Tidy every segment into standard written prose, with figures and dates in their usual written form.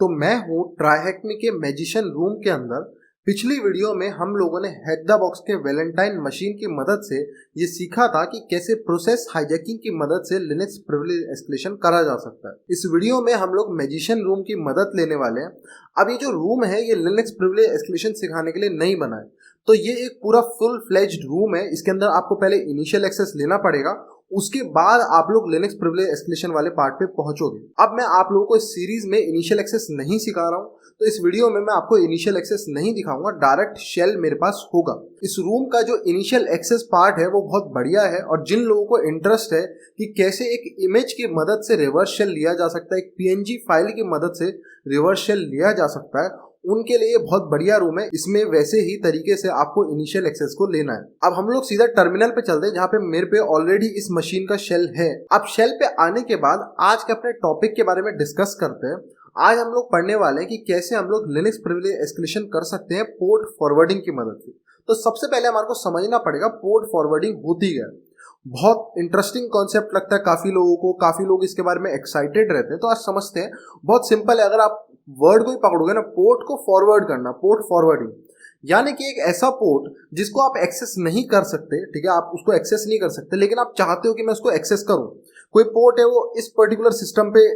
तो मैं हूँ ट्राईहैकमी के मैजिशियन रूम के अंदर। पिछली वीडियो में हम लोगों ने हैक द बॉक्स के वैलेंटाइन मशीन की मदद से ये सीखा था कि कैसे प्रोसेस हाईजैकिंग की मदद से लिनक्स प्रिविलेज एस्केलेशन करा जा सकता है। इस वीडियो में हम लोग मैजिशियन रूम की मदद लेने वाले हैं। अब ये जो रूम है ये लिनक्स प्रिविलेज एस्केलेशन सिखाने के लिए नहीं बना है, तो ये एक पूरा फुल फ्लेज्ड रूम है। इसके अंदर आपको पहले इनिशियल एक्सेस लेना पड़ेगा, उसके बाद आप लोग लिनक्स प्रिविलेज एस्केलेशन वाले पार्ट पे पहुंचोगे। अब मैं आप लोगों को इस सीरीज में इनिशियल एक्सेस नहीं सिखा रहा हूं, तो इस वीडियो में मैं आपको इनिशियल एक्सेस नहीं दिखाऊंगा, डायरेक्ट शेल मेरे पास होगा। इस रूम का जो इनिशियल एक्सेस पार्ट है वो बहुत बढ़िया है, और जिन लोगों को इंटरेस्ट है कि कैसे एक इमेज की मदद से रिवर्स शेल लिया जा सकता है, एक पीएनजी फाइल की मदद से रिवर्स शेल लिया जा सकता है, उनके लिए बहुत बढ़िया रूम है। इसमें वैसे ही तरीके से आपको इनिशियल एक्सेस को लेना है। अब हम लोग सीधा टर्मिनल पे चलते हैं, जहाँ पे मेरे पे ऑलरेडी इस मशीन का शेल है। अब शेल पे आने के बाद आज के अपने टॉपिक के बारे में डिस्कस करते हैं। आज हम लोग पढ़ने वाले हैं कि कैसे हम लोग लिनक्स प्रिविलेज एस्केलेशन कर सकते हैं पोर्ट फॉरवर्डिंग की मदद से। तो सबसे पहले हमारे को समझना पड़ेगा पोर्ट फॉरवर्डिंग होती क्या है। बहुत इंटरेस्टिंग कॉन्सेप्ट लगता है काफी लोगों को, काफी लोग इसके बारे में एक्साइटेड रहते हैं। तो आज समझते हैं। बहुत सिंपल है, अगर आप वर्ड को ही पकड़ोगे ना, पोर्ट को फॉरवर्ड करना, पोर्ट फॉरवर्डिंग, यानी कि एक ऐसा पोर्ट जिसको आप एक्सेस नहीं कर सकते, ठीक है, आप उसको एक्सेस नहीं कर सकते, लेकिन आप चाहते हो कि मैं उसको एक्सेस करूं। कोई पोर्ट है वो इस पर्टिकुलर सिस्टम पे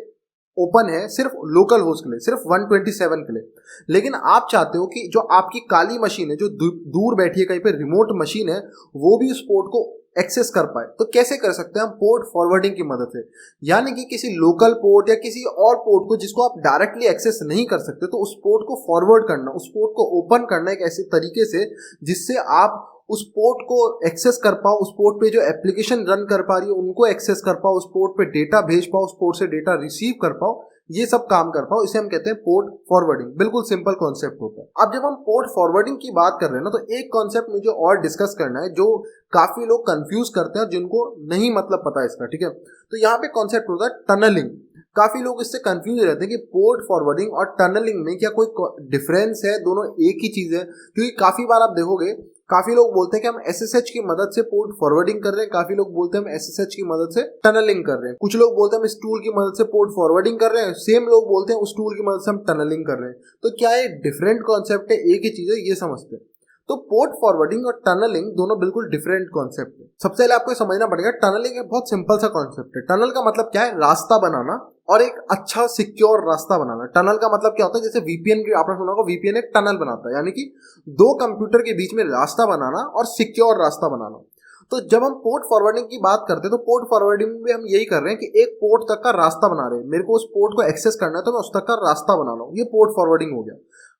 ओपन है सिर्फ लोकल होस्ट के लिए, सिर्फ 127 के लिए, लेकिन आप चाहते हो कि जो आपकी काली मशीन है, जो दूर बैठी है कहीं पे रिमोट मशीन है, वो भी उस पोर्ट को एक्सेस कर पाए। तो कैसे कर सकते हैं हम? पोर्ट फॉरवर्डिंग की मदद से। यानी कि किसी लोकल पोर्ट या किसी और पोर्ट को जिसको आप डायरेक्टली एक्सेस नहीं कर सकते, तो उस पोर्ट को फॉरवर्ड करना, उस पोर्ट को ओपन करना एक ऐसे तरीके से जिससे आप उस पोर्ट को एक्सेस कर पाओ, उस पोर्ट पे जो एप्लीकेशन रन कर पा रही है उनको एक्सेस कर पाओ, उस पोर्ट पे डेटा भेज पाओ, उस पोर्ट से डेटा रिसीव कर पाओ, ये सब काम कर पाओ। इसे हम कहते हैं पोर्ट फॉरवर्डिंग। बिल्कुल सिंपल कॉन्सेप्ट होता है। अब जब हम पोर्ट फॉरवर्डिंग की बात कर रहे हैं ना, तो एक कॉन्सेप्ट मुझे और डिस्कस करना है जो काफी लोग कंफ्यूज करते हैं, जिनको नहीं मतलब पता है इसका, ठीक है। तो यहाँ पे कॉन्सेप्ट होता है टनलिंग। काफी लोग इससे कंफ्यूज रहते हैं कि पोर्ट फॉरवर्डिंग और टनलिंग में क्या कोई डिफरेंस है, दोनों एक ही चीज है। क्योंकि काफी बार आप देखोगे काफी लोग बोलते हैं कि हम एसएसएच की मदद से पोर्ट फॉरवर्डिंग कर रहे हैं, काफी लोग बोलते हैं हम एसएसएच की मदद से टनलिंग कर रहे हैं, कुछ लोग बोलते हैं हम इस टूल की मदद से पोर्ट फॉरवर्डिंग कर रहे हैं, सेम लोग बोलते हैं उस टूल की मदद से हम टनलिंग कर रहे हैं। तो क्या ये डिफरेंट कॉन्सेप्ट है, एक ही चीज है, ये समझते हैं। तो पोर्ट फॉरवर्डिंग और टनलिंग दोनों बिल्कुल डिफरेंट कॉन्सेप्ट है। सबसे पहले आपको समझना पड़ेगा, टनलिंग एक बहुत सिंपल सा कॉन्सेप्ट है। टनल का मतलब क्या है? रास्ता बनाना, और एक अच्छा सिक्योर रास्ता बनाना। टनल का मतलब क्या होता है? जैसे वीपीएन की आपने सुना होगा, वीपीएन एक टनल बनाता है, यानी कि दो कंप्यूटर के बीच में रास्ता बनाना और सिक्योर रास्ता बनाना। तो जब हम पोर्ट फॉरवर्डिंग की बात करते हैं, तो पोर्ट फॉरवर्डिंग में हम यही कर रहे हैं कि एक पोर्ट तक का रास्ता बना रहे हैं। मेरे को उस पोर्ट को एक्सेस करना है, तो मैं उस तक का रास्ता बना रहा हूँ। ये पोर्ट फॉरवर्डिंग हो गया।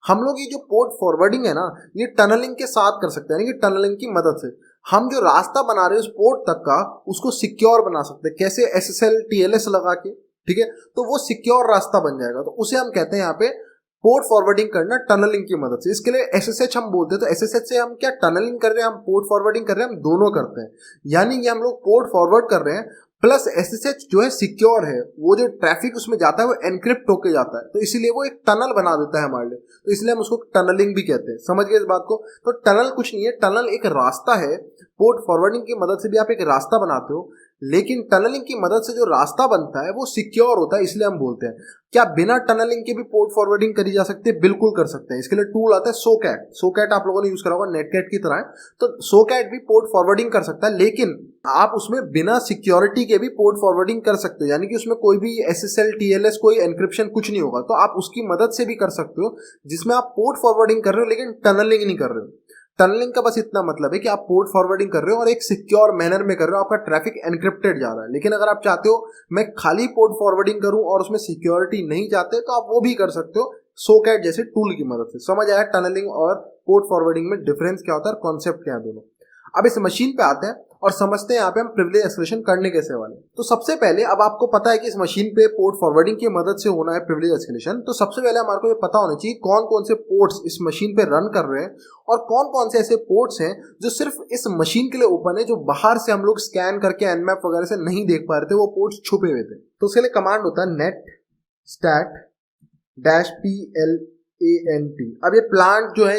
हम लोग ये जो पोर्ट फॉरवर्डिंग है ना, ये टनलिंग के साथ कर सकते हैं, यानी कि टनलिंग की मदद से हम जो रास्ता बना रहे हैं उस पोर्ट तक का, उसको सिक्योर बना सकते हैं। कैसे? एसएसएल टीएलएस लगा के, ठीक है, तो वो सिक्योर रास्ता बन जाएगा। तो उसे हम कहते हैं यहाँ पे पोर्ट फॉरवर्डिंग करना टनलिंग की मदद से। इसके लिए एसएसएच हम बोलते हैं। तो एसएसएच से हम क्या टनलिंग कर रहे हैं, हम पोर्ट फॉरवर्डिंग कर रहे हैं, हम दोनों करते हैं। यानी कि हम लोग पोर्ट फॉरवर्ड कर रहे हैं, प्लस एसएसएच जो है सिक्योर है, वो जो ट्रैफिक उसमें जाता है वो एनक्रिप्ट होके जाता है, तो इसीलिए वो एक टनल बना देता है हमारे लिए। तो इसलिए हम उसको टनलिंग भी कहते हैं। समझ गए इस बात को? तो टनल कुछ नहीं है, टनल एक रास्ता है। पोर्ट फॉरवर्डिंग की मदद से भी आप एक रास्ता बनाते हो, लेकिन टनलिंग की मदद से जो रास्ता बनता है वो सिक्योर होता है, इसलिए हम बोलते हैं। क्या बिना टनलिंग के भी पोर्ट फॉरवर्डिंग करी जा सकती है? बिल्कुल कर सकते हैं। इसके लिए टूल आता है सोकैट। सोकैट आप लोगों ने यूज करा होगा, नेटकैट की तरह है। तो सोकैट भी पोर्ट फॉरवर्डिंग कर सकता है, लेकिन आप उसमें बिना सिक्योरिटी के भी पोर्ट फॉरवर्डिंग कर सकते हो, यानी कि उसमें कोई भी एसएसएल टीएलएस कोई एनक्रिप्शन कुछ नहीं होगा। तो आप उसकी मदद से भी कर सकते हो, जिसमें आप पोर्ट फॉरवर्डिंग कर रहे हो लेकिन टनलिंग नहीं कर रहे हो। टनलिंग का बस इतना मतलब है कि आप पोर्ट फॉरवर्डिंग कर रहे हो और एक सिक्योर मैनर में कर रहे हो, आपका ट्रैफिक एनक्रिप्टेड जा रहा है। लेकिन अगर आप चाहते हो मैं खाली पोर्ट फॉरवर्डिंग करूं और उसमें सिक्योरिटी नहीं चाहते, तो आप वो भी कर सकते हो सोकैट जैसे टूल की मदद से। समझ आया टनलिंग और पोर्ट फॉरवर्डिंग में डिफरेंस क्या होता है, कॉन्सेप्ट क्या है दोनों। अब इस मशीन पे आते हैं और समझते हैं यहाँ पे हम प्रिविलेज एस्केलेशन करने कैसे वाले। तो सबसे पहले, अब आपको पता है कि इस मशीन पे पोर्ट फॉरवर्डिंग की मदद से होना है प्रिविलेज एस्केलेशन, तो सबसे पहले हमारे को ये पता होना चाहिए कौन कौन से पोर्ट्स इस मशीन पे रन कर रहे हैं और कौन कौन से ऐसे पोर्ट्स हैं जो सिर्फ इस मशीन के लिए ओपन है, जो बाहर से हम लोग स्कैन करके एनमैप वगैरह से नहीं देख पा रहे थे, वो पोर्ट्स छुपे हुए थे। तो उसके लिए कमांड होता है नेट स्टैट -PLANT। अब ये प्लांट जो है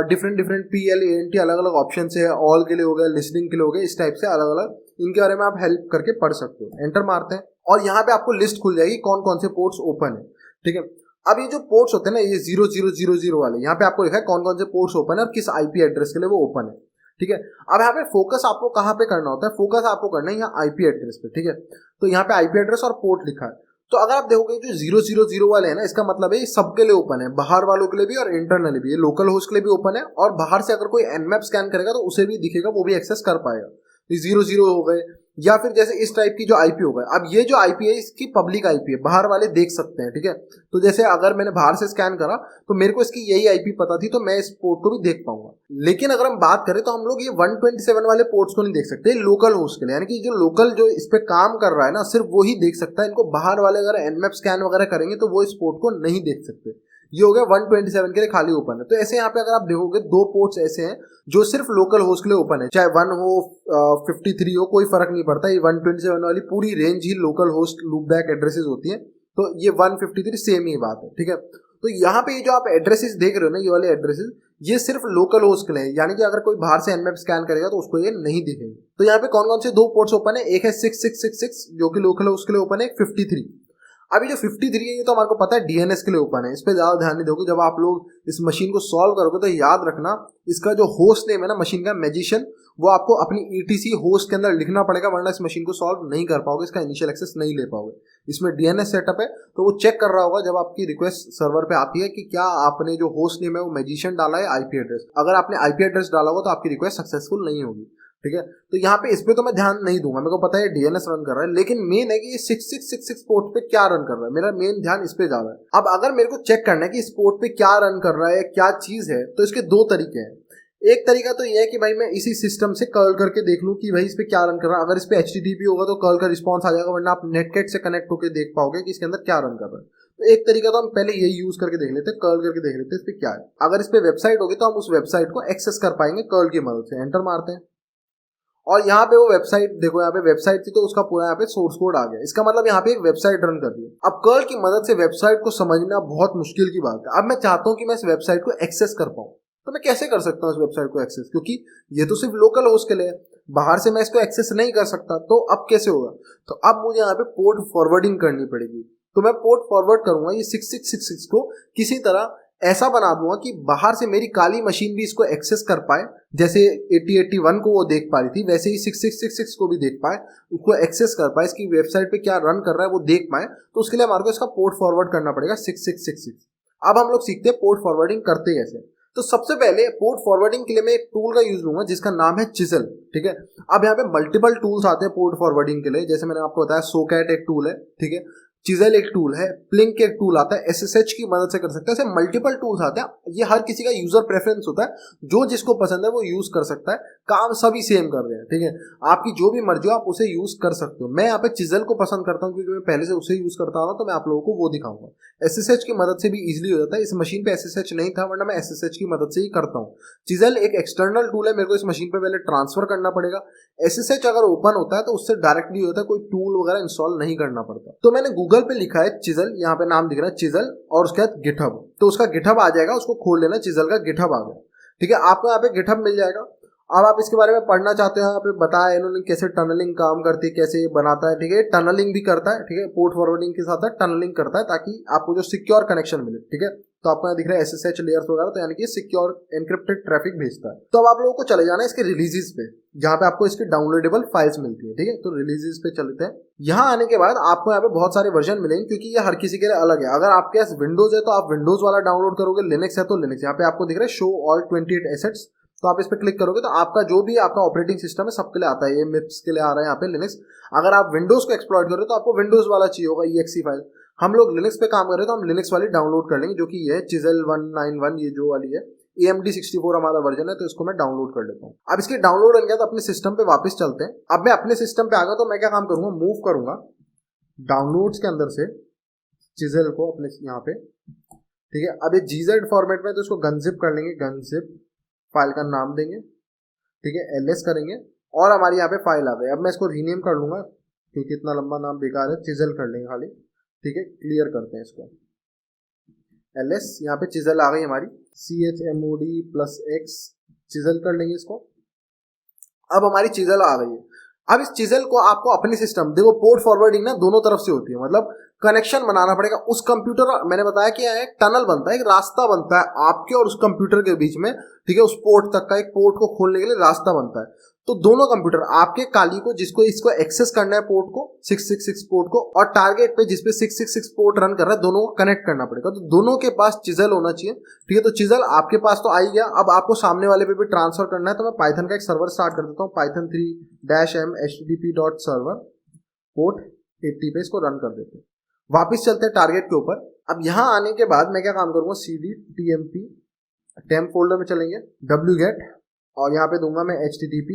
डिफरेंट PLANT अलग अलग ऑप्शन है, ऑल के लिए हो गया, लिसनिंग के लिए हो गया, इस टाइप से अलग अलग इनके बारे में आप हेल्प करके पढ़ सकते हो। एंटर मारते हैं और यहाँ पे आपको लिस्ट खुल जाएगी कौन कौन से पोर्ट्स ओपन है, ठीक है। अब ये जो पोर्ट्स होते हैं ना, ये 0000 वाले, यहाँ पे आपको लिखा है कौन कौन से पोर्ट्स ओपन है और किस आईपी एड्रेस के लिए वो ओपन है, ठीक है। अब यहाँ पे फोकस आपको कहाँ पे करना होता है, फोकस आपको करना है यहाँ आईपी एड्रेस पे, ठीक है। तो यहाँ पे आईपी एड्रेस और पोर्ट लिखा है। तो अगर आप देखोगे जो 000 वाले हैं ना, इसका मतलब है ये सबके लिए ओपन है, बाहर वालों के लिए भी और इंटरनली भी, ये लोकल होस्ट के लिए भी ओपन है, और बाहर से अगर कोई एनमैप स्कैन करेगा तो उसे भी दिखेगा, वो भी एक्सेस कर पाएगा। तो 00 हो गए, या फिर जैसे इस टाइप की जो आईपी होगा। अब ये जो आईपी है इसकी पब्लिक आईपी है, बाहर वाले देख सकते हैं, ठीक है। तो जैसे अगर मैंने बाहर से स्कैन करा तो मेरे को इसकी यही आईपी पता थी, तो मैं इस पोर्ट को भी देख पाऊंगा। लेकिन अगर हम बात करें तो हम लोग ये 127 वाले पोर्ट्स को नहीं देख सकते, लोकल होस्ट के लिए, यानी कि जो लोकल जो इस पे काम कर रहा है ना, सिर्फ वो ही देख सकता है। इनको बाहर वाले अगर एनमैप स्कैन वगैरह करेंगे तो वो इस पोर्ट को नहीं देख सकते। ये हो गया 127 के लिए खाली ओपन है। तो ऐसे यहाँ पे अगर आप देखोगे दो पोर्ट्स ऐसे हैं जो सिर्फ लोकल होस्ट के लिए ओपन है, चाहे 1 हो 53 हो, कोई फर्क नहीं पड़ता। ये 127 वाली पूरी रेंज ही लोकल होस्ट लूपबैक एड्रेसेस होती है, तो ये 153 सेम ही बात है, ठीक है। तो यहाँ पे ये जो आप एड्रेसेस देख रहे हो ना, ये वाले एड्रेसेस, ये सिर्फ लोकल होस्ट के लिए, यानी कि अगर कोई बाहर से एनमैप स्कैन करेगा तो उसको ये नहीं दिखेंगे। तो यहाँ पे कौन कौन से दो पोर्ट्स ओपन है, एक है 6666 जो कि लोकल होस्ट के लिए ओपन है, एक 53। अभी जो 53 है ये तो हमारे को पता है डीएनएस के लिए ओपन है, इस पर ज्यादा ध्यान नहीं दोगे। जब आप लोग इस मशीन को सॉल्व करोगे तो याद रखना इसका जो होस्ट नेम है ना मशीन का, मैजिशियन, वो आपको अपनी ईटीसी होस्ट के अंदर लिखना पड़ेगा, वरना इस मशीन को सॉल्व नहीं कर पाओगे, इसका इनिशियल एक्सेस नहीं ले पाओगे। इसमें डीएनएस सेटअप है, तो वो चेक कर रहा होगा जब आपकी रिक्वेस्ट सर्वर पे आती है कि क्या आपने जो होस्ट नेम है वो मैजिशियन डाला है आईपी एड्रेस। अगर आपने आईपी एड्रेस डाला होगा तो आपकी रिक्वेस्ट सक्सेसफुल नहीं होगी, ठीक है। तो यहाँ पे इस पे तो मैं ध्यान नहीं दूंगा, मेरे को पता है डीएनएस रन कर रहा है, लेकिन मेन है कि ये 6666 पोर्ट पे क्या रन कर रहा है, मेरा मेन ध्यान इस पे जा रहा है। अब अगर मेरे को चेक करना है कि इस पोर्ट पे क्या रन कर रहा है, क्या चीज है, तो इसके दो तरीके हैं। एक तरीका तो ये है कि भाई मैं इसी सिस्टम से कर्ल करके देख लूं कि भाई इस पे क्या रन कर रहा है। अगर इस पे HTTP होगा तो कर्ल का रिस्पॉन्स आ जाएगा, वरना आप नेटकैट से कनेक्ट होकर देख पाओगे कि इसके अंदर क्या रन कर रहा है। तो एक तरीका तो हम पहले यही यूज करके देख लेते हैं, कर्ल करके देख लेते हैं इस पे क्या है। अगर इस पे वेबसाइट होगी तो हम उस वेबसाइट को एक्सेस कर पाएंगे कर्ल की मदद से। एंटर मारते हैं और यहाँ पे वो वेबसाइट देखो, यहाँ पे वेबसाइट थी तो उसका पूरा यहाँ पे सोर्स कोड आ गया। इसका मतलब यहाँ पे एक वेबसाइट रन कर रही है। अब कर्ल की मदद से वेबसाइट को समझना बहुत मुश्किल की बात है। अब मैं चाहता हूँ कि मैं इस वेबसाइट को एक्सेस कर पाऊँ, तो मैं कैसे कर सकता हूँ इस वेबसाइट को एक्सेस, क्योंकि ये तो सिर्फ लोकल होस्ट के लिए, बाहर से मैं इसको एक्सेस नहीं कर सकता। तो अब कैसे होगा, तो अब मुझे यहाँ पे पोर्ट फॉरवर्डिंग करनी पड़ेगी। तो मैं पोर्ट फॉरवर्ड करूंगा ये 6666 को किसी तरह ऐसा बना दूंगा कि बाहर से मेरी काली मशीन भी इसको एक्सेस कर पाए, जैसे 8081 को वो देख पा रही थी वैसे ही 6666 को भी देख पाए, उसको एक्सेस कर पाए, इसकी वेबसाइट पे क्या रन कर रहा है वो देख पाए। तो उसके लिए हमारे को इसका पोर्ट फॉरवर्ड करना पड़ेगा 6666। अब हम लोग सीखते हैं पोर्ट फॉरवर्डिंग करते कैसे। तो सबसे पहले पोर्ट फॉरवर्डिंग के लिए मैं एक टूल का यूज लूंगा जिसका नाम है चिजल, ठीक है। अब यहाँ पे मल्टीपल टूल्स आते हैं पोर्ट फॉरवर्डिंग के लिए, जैसे मैंने आपको बताया सोकैट एक टूल है, ठीक है, चिजल एक टूल है, प्लिंक एक टूल आता है, SSH की मदद से कर सकते हैं। ऐसे मल्टीपल टूल्स आते हैं। ये हर किसी का यूजर प्रेफरेंस होता है, जो जिसको पसंद है वो यूज कर सकता है। काम सभी सेम कर रहे हैं, ठीक है, आपकी जो भी मर्जी हो आप उसे यूज कर सकते हो। मैं यहाँ पे चिजल को पसंद करता हूँ क्योंकि मैं पहले से उसे यूज करता हूँ, तो मैं आप लोगों को वो दिखाऊंगा। SSH की मदद से भी इजिली हो जाता है। इस मशीन पे SSH नहीं था, वरना मैं SSH की मदद से ही करता हूँ। चिजल एक एक्सटर्नल टूल है, मेरे को इस मशीन पे पहले ट्रांसफर करना पड़ेगा। SSH अगर ओपन होता है तो उससे डायरेक्टली होता है, कोई टूल वगैरह इंस्टॉल नहीं करना पड़ता। तो मैंने गूगल पे लिखा है चिजल, यहाँ पे नाम दिख रहा है चिजल, और उसके बाद गिटहब, तो उसका गिटहब आ जाएगा, उसको खोल लेना, चिजल का गिटहब आ गया, ठीक है। आपको यहाँ पे गिटहब मिल जाएगा। अब आप इसके बारे में पढ़ना चाहते हो, यहाँ पे बताया इन्होंने कैसे टनलिंग काम करती है, कैसे बनाता है, ठीक है। टनलिंग भी करता है, ठीक है, पोर्ट फॉरवर्डिंग के साथ टनलिंग करता है ताकि आपको जो सिक्योर कनेक्शन मिले, ठीक है। तो आपको यहाँ दिख रहा है SSH लेयर्स वगैरह, तो यानी कि सिक्योर एनक्रिप्टेड ट्रैफिक भेजता है। तो अब आप लोगों को चले जाना है इसके रिलीजेस पे, जहाँ पे आपको इसकी डाउनलोडेबल फाइल्स मिलती है, ठीक है। तो रिलीजेस पे चलते हैं। यहाँ आने के बाद आपको यहाँ पे बहुत सारे वर्जन मिलेंगे, क्योंकि ये हर किसी के लिए अलग है। अगर आपके पास विंडोज है तो आप विंडोज वाला डाउनलोड करोगे, लिनक्स है तो लिनक्स। यहाँ पे आपको दिख रहा है शो ऑल 28 एसेट्स, तो आप इस पे क्लिक करोगे तो आपका जो भी आपका ऑपरेटिंग सिस्टम है सबके लिए आता है। ये मिप्स के लिए आ रहा है यहाँ पे लिनक्स। अगर आप विंडोज को एक्सप्लॉइट करोगे तो आपको विंडोज वाला चाहिए होगा EXE फाइल। हम लोग लिनक्स पे काम कर रहे हैं तो हम लिनक्स वाली डाउनलोड कर लेंगे, जो कि ये चिजल 191, ये जो वाली है AMD 64 हमारा वर्जन है, तो इसको मैं डाउनलोड कर लेता हूँ। अब इसके डाउनलोड हो गया तो अपने सिस्टम पे वापस चलते हैं। अब मैं अपने सिस्टम पे आ गया तो मैं क्या काम करूंगा, मूव करूंगा डाउनलोड्स के अंदर से चिजल को अपने यहाँ पे, ठीक है। अब ये GZ फॉर्मेट में, तो इसको गनजिप कर लेंगे, गनजिप फाइल का नाम देंगे, ठीक है, LS करेंगे और हमारी यहाँ पे फाइल आ गई। अब मैं इसको रीनेम कर लूंगा क्योंकि इतना लंबा नाम बेकार है, चिजल कर लेंगे खाली, ठीक है। क्लियर करते हैं इसको, LS, यहाँ पे चिजल आ गई हमारी, CHMOD+X चिजल कर लेंगे इसको। अब हमारी चिजल आ गई है। अब इस चिजल को आपको अपनी सिस्टम, देखो पोर्ट फॉरवर्डिंग ना दोनों तरफ से होती है, मतलब कनेक्शन बनाना पड़ेगा उस कंप्यूटर, मैंने बताया कि यहाँ एक टनल बनता है, एक रास्ता बनता है आपके और उस कंप्यूटर के बीच में, ठीक है, उस पोर्ट तक का एक पोर्ट को खोलने के लिए रास्ता बनता है। तो दोनों कंप्यूटर, आपके काली को जिसको इसको एक्सेस करना है पोर्ट को 666 पोर्ट को, और टारगेट पे जिसपे 666 पोर्ट रन कर रहा है, दोनों को कनेक्ट करना पड़ेगा। तो दोनों के पास चिजल होना चाहिए, ठीक है। तो चिजल आपके पास तो आ ही गया, अब आपको सामने वाले पे भी ट्रांसफर करना है। तो मैं पाइथन का एक सर्वर स्टार्ट कर देता हूँ, python 3-m http.server पोर्ट 80 पे इसको रन कर देते हैं। वापिस चलते हैं टारगेट के ऊपर। अब यहाँ आने के बाद मैं क्या काम करूंगा, cd tmp temp फोल्डर में चलेंगे, wget, और यहाँ पे दूंगा मैं http,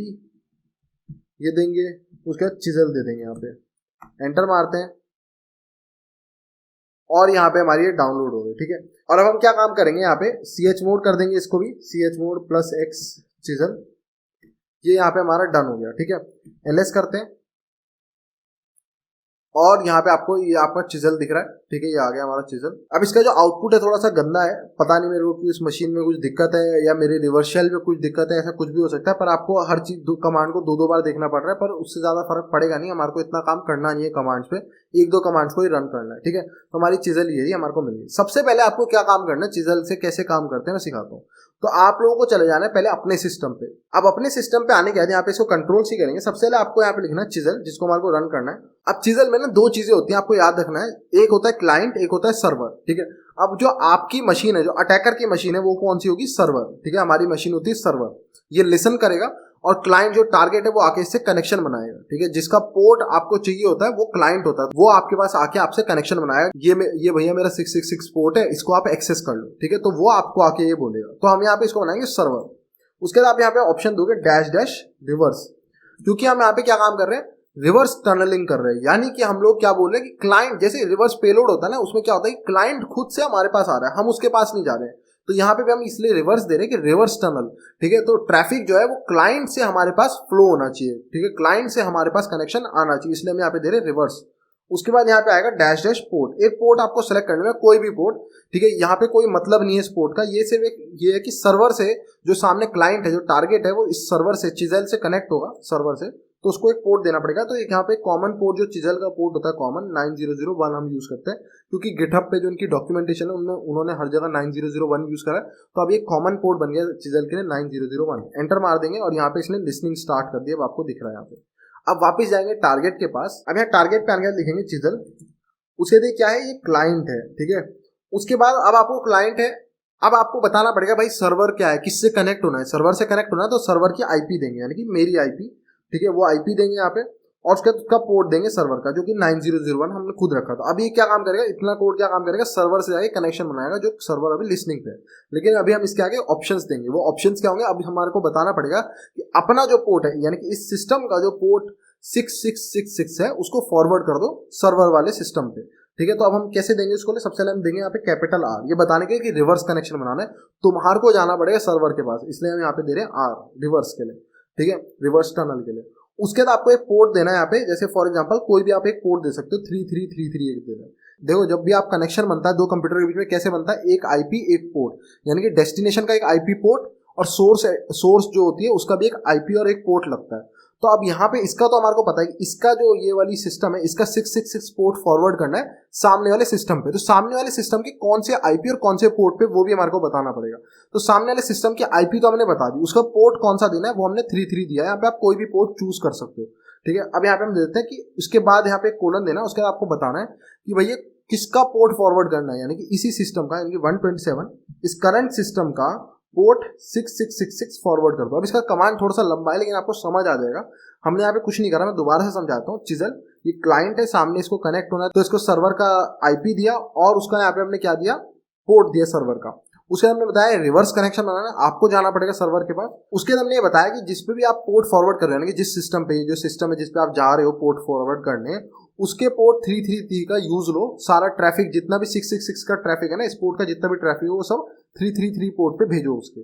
ये देंगे, उसके बाद चिजल दे देंगे, यहाँ पे एंटर मारते हैं और यहाँ पे हमारी ये डाउनलोड हो गई, ठीक है। और अब हम क्या काम करेंगे, यहाँ पे chmod कर देंगे, इसको भी chmod +x चिजल, ये यहाँ पे हमारा डन हो गया, ठीक है। ls करते हैं और यहाँ पे आपको ये आपका चिजल दिख रहा है, ठीक है, ये आ गया हमारा चिजल। अब इसका जो आउटपुट है थोड़ा सा गंदा है, पता नहीं मेरे को कि इस मशीन में कुछ दिक्कत है या मेरे रिवर्स शेल में कुछ दिक्कत है, ऐसा कुछ भी हो सकता है। पर आपको हर चीज कमांड को दो बार देखना पड़ रहा है, पर उससे ज्यादा फर्क पड़ेगा नहीं, हमारे को इतना काम करना नहीं है कमांड्स पे, एक दो कमांड्स को ही रन करना है, ठीक है। तो हमारी चिजल ये हमारे को मिल गई। सबसे पहले आपको क्या काम करना है, चिजल से कैसे काम करते हैं मैं सिखाता हूँ। तो आप लोगों को चले जाना है पहले अपने सिस्टम पे। अब अपने सिस्टम पे आने के बाद यहाँ पे इसको कंट्रोल सी करेंगे। सबसे पहले आपको यहाँ पे लिखना है चिजल, जिसको हमारे को रन करना है। अब चिजल में ना दो चीजें होती हैं, आपको याद रखना है, एक होता है क्लाइंट, एक होता है सर्वर, ठीक है। अब जो आपकी मशीन है, जो अटैकर की मशीन है, वो कौन सी होगी, सर्वर, ठीक है। हमारी मशीन होती है सर्वर, ये लिसन करेगा, और क्लाइंट जो टारगेट है वो आके इससे कनेक्शन बनाएगा, ठीक है। जिसका पोर्ट आपको चाहिए होता है वो क्लाइंट होता है, वो आपके पास आके आपसे कनेक्शन बनाएगा, ये भैया मेरा 666 पोर्ट है, इसको आप एक्सेस कर लो, ठीक है। तो वो आपको आके ये बोलेगा। तो हम यहाँ पे इसको बनाएंगे सर्वर। उसके बाद आप यहाँ पे ऑप्शन दोगे डैश रिवर्स, क्योंकि हम यहाँ पे क्या काम कर रहे हैं, रिवर्स टनलिंग कर रहे हैं। यानी कि हम लोग क्या बोल रहे हैं कि क्लाइंट, जैसे रिवर्स पेलोड होता है ना, उसमें क्या होता है कि क्लाइंट खुद से हमारे पास आ रहा है, हम उसके पास नहीं जा रहे हैं। तो यहाँ पे भी हम इसलिए रिवर्स दे रहे हैं कि रिवर्स टनल, ठीक है। तो ट्रैफिक जो है वो क्लाइंट से हमारे पास फ्लो होना चाहिए, ठीक है, क्लाइंट से हमारे पास कनेक्शन आना चाहिए, इसलिए हम यहाँ पे दे रहे हैं रिवर्स। उसके बाद यहाँ पे आएगा डैश पोर्ट। एक पोर्ट आपको सेलेक्ट करना है, कोई भी पोर्ट, ठीक है। यहाँ पे कोई मतलब नहीं है इस पोर्ट का, ये सिर्फ एक ये है कि सर्वर से जो सामने क्लाइंट है, जो टारगेट है, वो इस सर्वर से, चिजल से कनेक्ट होगा सर्वर से, तो उसको एक पोर्ट देना पड़ेगा। तो एक यहाँ पे कॉमन पोर्ट जो चिजल का पोर्ट होता है कॉमन 9001 हम यूज करते हैं, क्योंकि गिटहब पे जो उनकी डॉक्यूमेंटेशन है उनमें उन्होंने हर जगह 9001 यूज करा है। तो अब ये कॉमन पोर्ट बन गया चिजल के लिए 9001। एंटर मार देंगे और यहाँ पे इसने लिसनिंग स्टार्ट कर दिया, अब आपको दिख रहा है यहाँ पे। अब वापस जाएंगे टारगेट के पास। अब यहाँ टारगेट पे आने लिखेंगे चिजल, उसके लिए क्या है, ये क्लाइंट है, ठीक है। उसके बाद अब आपको क्लाइंट है, अब आपको बताना पड़ेगा भाई सर्वर क्या है, किससे कनेक्ट होना है। सर्वर से कनेक्ट होना है तो सर्वर की आईपी देंगे, यानी कि मेरी आईपी, ठीक है, वो आईपी देंगे यहाँ पे, और उसके बाद उसका पोर्ट देंगे सर्वर का, जो कि 9001 हमने खुद रखा था। अभी क्या काम करेगा, इतना कोड क्या काम करेगा, सर्वर से जाके कनेक्शन बनाएगा, जो सर्वर अभी लिसनिंग पे है। लेकिन अभी हम इसके आगे ऑप्शंस देंगे। वो ऑप्शंस क्या होंगे, अभी हमारे को बताना पड़ेगा कि अपना जो पोर्ट है, यानी कि इस सिस्टम का जो पोर्ट 6666 है, उसको फॉरवर्ड कर दो सर्वर वाले सिस्टम पे, ठीक है। तो अब हम कैसे देंगे उसको, सबसे पहले हम देंगे यहाँ पे कैपिटल आर, ये बताने के लिए कि रिवर्स कनेक्शन बनाना है, तुम्हारे को जाना पड़ेगा सर्वर के पास, इसलिए हम यहाँ पे दे रहे हैं आर रिवर्स के लिए, ठीक है, रिवर्स टनल के लिए। उसके बाद आपको एक पोर्ट देना है यहाँ पे, जैसे फॉर एग्जांपल कोई भी आप एक पोर्ट दे सकते हो, 3333 एक देना है। देखो जब भी आप कनेक्शन बनता है दो कंप्यूटर के बीच में, कैसे बनता है, एक आईपी एक पोर्ट, यानी कि डेस्टिनेशन का एक आईपी पोर्ट और सोर्स जो होती है उसका भी एक आईपी और एक पोर्ट लगता है। तो अब यहाँ पे इसका तो हमारे को पता है कि इसका जो ये वाली सिस्टम है, इसका 666 पोर्ट फॉरवर्ड करना है सामने वाले सिस्टम पे। तो सामने वाले सिस्टम के कौन से आईपी और कौन से पोर्ट पे, वो भी हमारे को बताना पड़ेगा। तो सामने वाले सिस्टम की आईपी तो हमने बता दी, उसका पोर्ट कौन सा देना है वो हमने 33 दिया है। यहाँ पे आप कोई भी पोर्ट चूज कर सकते हो, ठीक है। अब यहाँ पे हम देते हैं कि उसके बाद यहाँ पे कोलन देना, उसके बाद आपको बताना है कि भैया किसका पोर्ट फॉरवर्ड करना है, यानी कि इसी सिस्टम का, यानी कि 127 इस करंट सिस्टम का पोर्ट 6666 फॉरवर्ड कर दो। अब इसका कमांड थोड़ा सा लंबा है, लेकिन आपको समझ आ जाएगा। हमने यहाँ पे कुछ नहीं करा, मैं दोबारा से समझाता हूँ। चिजल ये क्लाइंट है, सामने इसको कनेक्ट होना है, तो इसको सर्वर का आईपी दिया और उसका यहाँ पे हमने क्या दिया, पोर्ट दिया सर्वर का। उसके बाद हमने बताया रिवर्स कनेक्शन बनाना, आपको जाना पड़ेगा सर्वर के पास। उसके बाद हमने ये बताया कि जिस पे भी आप पोर्ट फॉरवर्ड कर रहे हैं, जिस सिस्टम पे, जो सिस्टम है जिस पे आप जा रहे हो पोर्ट फॉरवर्ड करने, उसके पोर्ट 333 का यूज लो। सारा ट्रैफिक जितना भी 666 का ट्रैफिक है ना, इस पोर्ट का जितना भी ट्रैफिक है वो सब 333 पोर्ट पे भेजो उसके।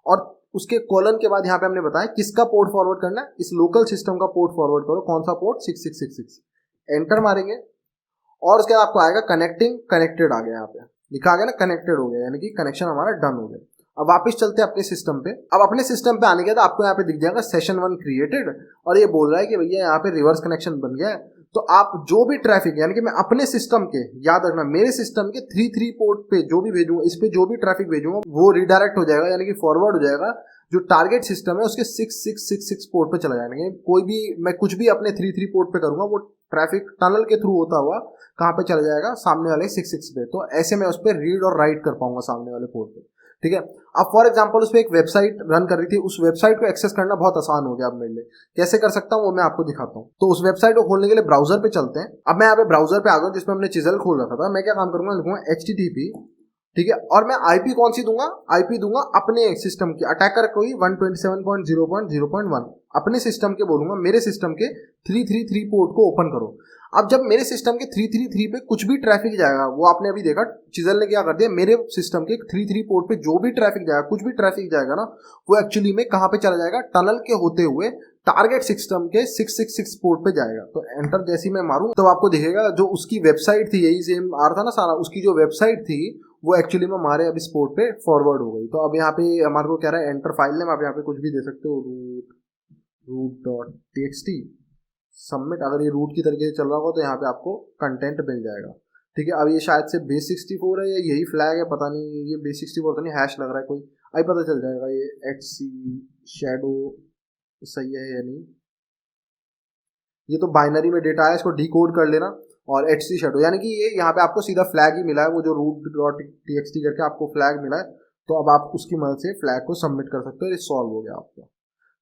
और उसके कॉलन के बाद यहाँ पे हमने बताया किसका पोर्ट फॉरवर्ड करना है, इस लोकल सिस्टम का पोर्ट फॉरवर्ड करो। कौन सा पोर्ट, 6666। एंटर मारेंगे और उसके बाद आपको आएगा कनेक्टिंग, कनेक्टेड आ गया, यहाँ पे लिखा गया ना कनेक्टेड हो गया, यानी कि कनेक्शन हमारा डन हो गया। अब वापस चलते हैं अपने सिस्टम पे। अब अपने सिस्टम पे आने के बाद आपको यहाँ पे दिख जाएगा सेशन 1 क्रिएटेड, और ये बोल रहा है कि भैया यहाँ पे रिवर्स कनेक्शन बन गया है। तो आप जो भी ट्रैफिक, यानी कि मैं अपने सिस्टम के, याद रखना मेरे सिस्टम के 3 पोर्ट पे जो भी भेजूंगा, इस पे जो भी ट्रैफिक भेजूंगा वो रिडायरेक्ट हो जाएगा, यानी कि फॉरवर्ड हो जाएगा जो टारगेट सिस्टम है उसके 6666 पोर्ट पे चला जाएगा। कोई भी मैं कुछ भी अपने 3 पोर्ट पे करूंगा वो ट्रैफिक टनल के थ्रू होता हुआ कहाँ पे चला जाएगा, सामने वाले 66 पे। तो ऐसे मैं उस पर रीड और राइट कर पाऊंगा सामने वाले पोर्ट पे, ठीक है। अब फॉर एग्जांपल उस पर एक वेबसाइट रन कर रही थी, उस वेबसाइट को एक्सेस करना बहुत आसान हो गया अब मेरे लिए। कैसे कर सकता हूँ वो मैं आपको दिखाता हूँ। तो उस वेबसाइट को खोलने के लिए ब्राउजर पे चलते हैं। अब मैं यहाँ पे ब्राउजर पे आ गया जिसमें हमने चिजल खोल रखा था। मैं क्या काम करूंगा, लिखूंगा HTTP, ठीक है, और मैं आईपी कौन सी दूंगा, आईपी दूंगा अपने सिस्टम की, अटैकर कोई 127.0.0.1 अपने सिस्टम के बोलूंगा, मेरे सिस्टम के 333 पोर्ट को ओपन करो। अब जब मेरे सिस्टम के 333 पे कुछ भी ट्रैफिक जाएगा, वो आपने अभी देखा चिजल ने क्या कर दिया, मेरे सिस्टम के 33 पोर्ट पे जो भी ट्रैफिक जाएगा, कुछ भी ट्रैफिक जाएगा ना, वो एक्चुअली में कहाँ पे चला जाएगा, टनल के होते हुए टारगेट सिस्टम के 666 पोर्ट पे जाएगा। तो एंटर जैसी मैं मारूं तो आपको दिखेगा जो उसकी वेबसाइट थी, यही सेम आ रहा था ना सारा, उसकी जो वेबसाइट थी वो एक्चुअली में हमारे अब इस पोर्ट पे फॉरवर्ड हो गई। तो अब यहाँ पे हमारे को कह रहा है एंटर फाइल नेम, आप यहाँ पे कुछ भी दे सकते हो, root.txt सबमिट। अगर ये रूट की तरीके से चल रहा होगा तो यहाँ पे आपको कंटेंट मिल जाएगा, ठीक है। अब ये शायद से base64 है या यही फ्लैग है, पता नहीं, ये base64 तो नहीं, हैश लग रहा है कोई, अभी पता चल जाएगा ये HC शैडो सही है या नहीं। ये तो बाइनरी में डेटा है, इसको डिकोड कर लेना, और HC शैडो यानी कि ये यहाँ पे आपको सीधा फ्लैग ही मिला है, वो जो root.txt करके आपको फ्लैग मिला है। तो अब आप उसकी मदद से फ्लैग को सबमिट कर सकते हो, ये सॉल्व हो गया आपका,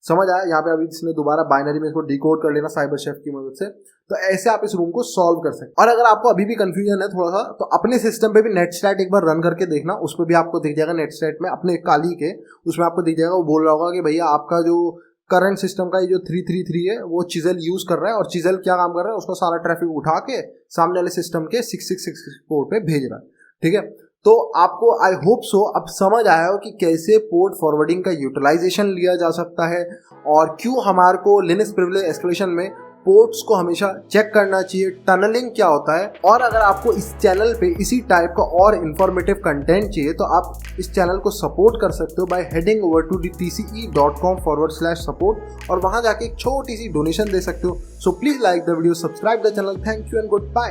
समझ आया। यहाँ पे अभी इसने दोबारा बाइनरी में इसको डिकोड कर लेना साइबर शेफ की मदद से। तो ऐसे आप इस रूम को सॉल्व कर सकते हैं। और अगर आपको अभी भी कंफ्यूजन है थोड़ा सा, तो अपने सिस्टम पे भी नेटस्टैट एक बार रन करके देखना, उस पर भी आपको दिख जाएगा नेटस्टैट में अपने काली के, उसमें आपको दिख जाएगा, वो बोल रहा होगा कि भैया आपका जो करंट सिस्टम का ये जो 333 है वो चिजल यूज कर रहा है, और चिजल क्या काम कर रहा है, उसका सारा ट्रैफिक उठा के सामने वाले सिस्टम के 666 पोर्ट पे भेज रहा है, ठीक है। तो आपको आई होप सो अब समझ आया हो कि कैसे पोर्ट फॉरवर्डिंग का यूटिलाइजेशन लिया जा सकता है, और क्यों हमारे को लिनक्स प्रिविलेज एस्केलेशन में पोर्ट्स को हमेशा चेक करना चाहिए, टनलिंग क्या होता है। और अगर आपको इस चैनल पे इसी टाइप का और इन्फॉर्मेटिव कंटेंट चाहिए तो आप इस चैनल को सपोर्ट कर सकते हो bye heading over to tce.com/support, और वहां जाके एक छोटी सी डोनेशन दे सकते हो। So please like the video, subscribe the channel, thank you and good bye.